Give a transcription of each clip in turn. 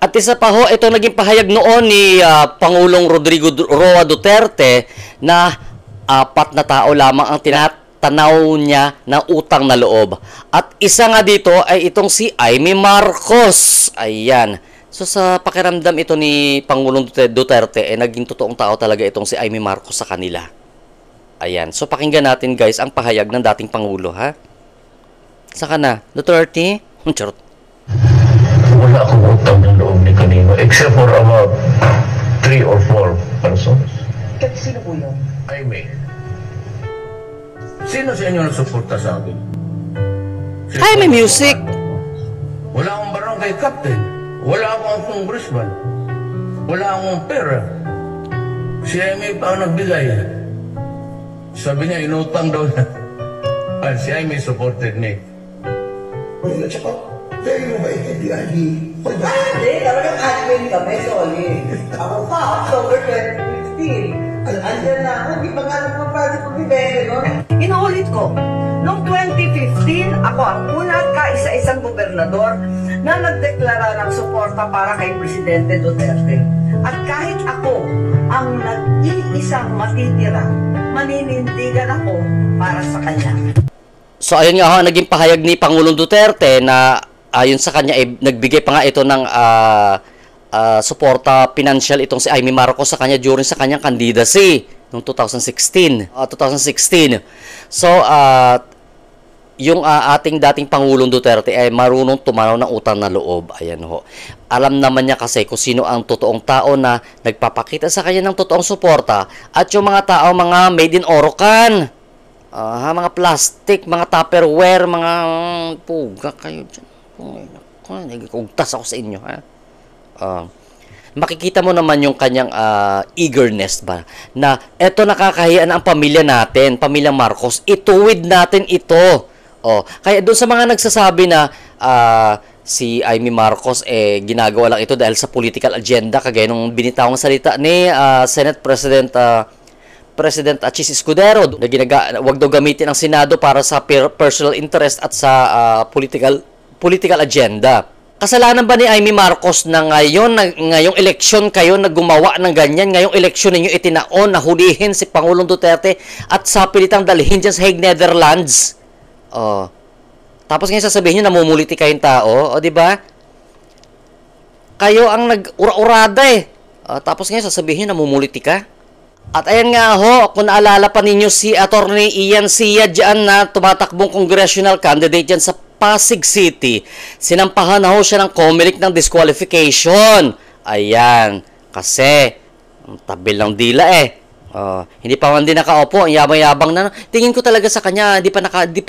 At isa pa ho, ito naging pahayag noon ni Pangulong Rodrigo Roa Duterte na 4 na tao lamang ang tinatanaw niya na utang na loob. At isa nga dito ay itong si Imee Marcos. Ayan. So sa pakiramdam ito ni Pangulong Duterte, naging totoong tao talaga itong si Imee Marcos sa kanila. Ayan. So pakinggan natin guys ang pahayag ng dating Pangulo, ha? Saka na, Duterte? Charot. Wala akong utang ng loob ni kanino except for about 3 or 4 persons. Kahit sino po yun? Imee. Sino sa inyo nagsuporta sa akin? Imee Music. Wala akong barangay captain. Wala akong congressman. Wala akong pera. Si Imee pa ang nagbigay. Sabi niya, inutang daw na. At si Imee supported me. Wala siya ko. Very mabait kay Diani. Hindi, talagang admin kami, solid. Ako pa, October 2015. Andyan na ako, di ba nga nagpa-project ko ni Bebe, no? Inuulit ko, noong 2015, ako ang unang kaisa-isang gobernador na nagdeklara ng suporta para kay Presidente Duterte. At kahit ako ang nag-iisang matitira, maninindigan ako para sa kanya. So ayun nga ho, naging pahayag ni Pangulong Duterte na ayon sa kanya, nagbigay pa nga ito ng suporta financial itong si Imee Marcos sa kanya during sa kanyang candidacy noong 2016. So, yung ating dating Pangulong Duterte ay marunong tumanaw ng utang na loob. Ayan ho. Alam naman niya kasi kung sino ang totoong tao na nagpapakita sa kanya ng totoong suporta at yung mga tao, mga made in Orocan. Mga plastic, mga Tupperware, mga puga kayo dyan. Nagkugtas ako sa inyo, ha? Makikita mo naman yung kanyang eagerness ba na eto nakakahiya na ang pamilya natin, pamilya Marcos, ituwid natin ito. Kaya doon sa mga nagsasabi na si Imee Marcos ginagawa lang ito dahil sa political agenda, kagaya nung binitawang salita ni Senate President Chis Escudero na wag daw gamitin ang Senado para sa personal interest at sa political agenda. Kasalanan ba ni Imee Marcos na ngayong eleksyon kayo na gumawa ng ganyan, ngayong eleksyon ninyo itinaon na hulihin si Pangulong Duterte at sa pilitang dalhin dyan sa Hague, Netherlands? Tapos ngayon sasabihin nyo, namumuliti kayong tao, di ba? Kayo ang nag-ura-urada tapos ngayon sasabihin nyo, namumuliti ka? At ayan nga ho, kung naalala pa ninyo si Attorney Ian Sia dyan na tumatakbong congressional candidate dyan sa Pasig City, sinampahan na ho siya ng COMELEC ng disqualification. Ayan, kasi tabil ng dila hindi pa man din nakaupo, ang yabang-yabang na. Tingin ko talaga sa kanya, di pa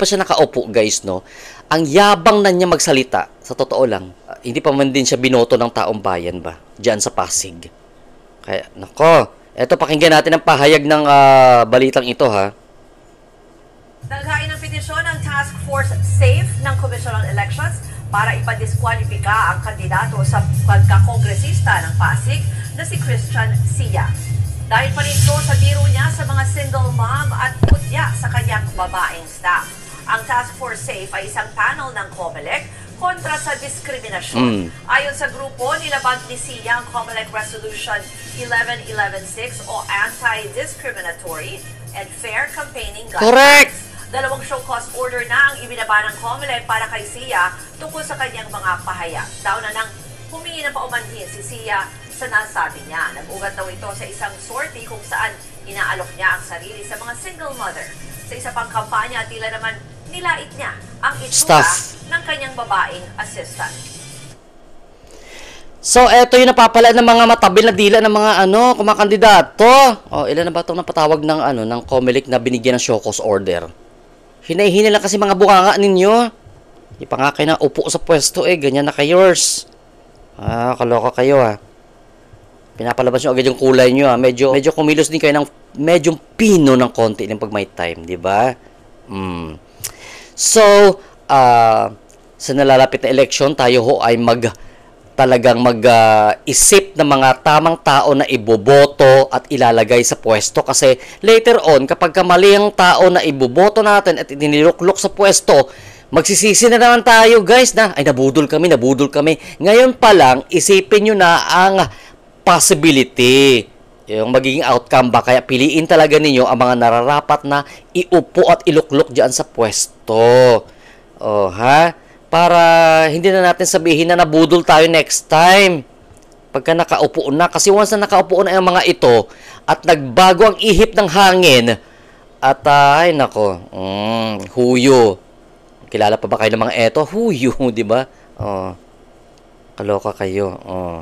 siya nakaupo guys, no? Ang yabang na niya magsalita, sa totoo lang. Hindi pa man din siya binoto ng taong bayan ba, dyan sa Pasig. Kaya, nako, eto pakinggan natin ang pahayag ng balitang ito, ha. Naghain ng petisyon ng Task Force SAFE ng Commission on Elections para ipadiskwalipika ang kandidato sa pagkakongresista ng Pasig na si Christian Sia. Dahil pa rin ito sa biro niya sa mga single mom at putya sa kanyang babaeng staff. Ang Task Force SAFE ay isang panel ng COMELEC kontra sa diskriminasyon. Ayon sa grupo, nilabag ni Sia ang COMELEC Resolution 11116 o Anti-Discriminatory and Fair Campaigning Guidelines. Correct! 2 show cause order na ang ibinaba ng COMELEC para kay Sia tungkol sa kanyang mga pahayag. Taon na nang humingi ng paumanhin si Sia sa nasabi niya. Nag-ugat daw ito sa isang sortie kung saan inaalok niya ang sarili sa mga single mother. Sa isa pang kampanya, tila naman nilait niya ang itsura ng kanyang babaeng assistant. So, eto yung napapala ng mga matabil na dila ng mga kumakandidato. Ilan na ba itong napatawag ng COMELEC na binigyan ng show cause order? Hinay-hinay lang kasi mga bunganga ninyo. Di pa nga kayo na upo sa pwesto ganyan na kayors. Kaloka kayo Pinapalabas nyo agad yung kulay nyo Medyo kumilos din kayo ng medyo pino ng konti ng pag may time, di ba? So, sa nalalapit na election, tayo ho ay talagang mag-isip ng mga tamang tao na iboboto at ilalagay sa pwesto. Kasi later on, kapag mali ang tao na iboboto natin at iniluklok sa pwesto, Magsisisi na naman tayo, guys, na ay nabudol kami. Ngayon pa lang, isipin nyo na ang possibility, yung magiging outcome ba. Kaya piliin talaga ninyo ang mga nararapat na iupo at iluklok dyan sa pwesto. O, ha? Para hindi na natin sabihin na nabudol tayo next time. Pagka nakaupo na. Kasi once na nakaupo na yung mga ito at nagbago ang ihip ng hangin at ay nako, huyo. Kilala pa ba kayo ng mga eto? Huyo, di ba? Oh. Kaloka kayo. Oh.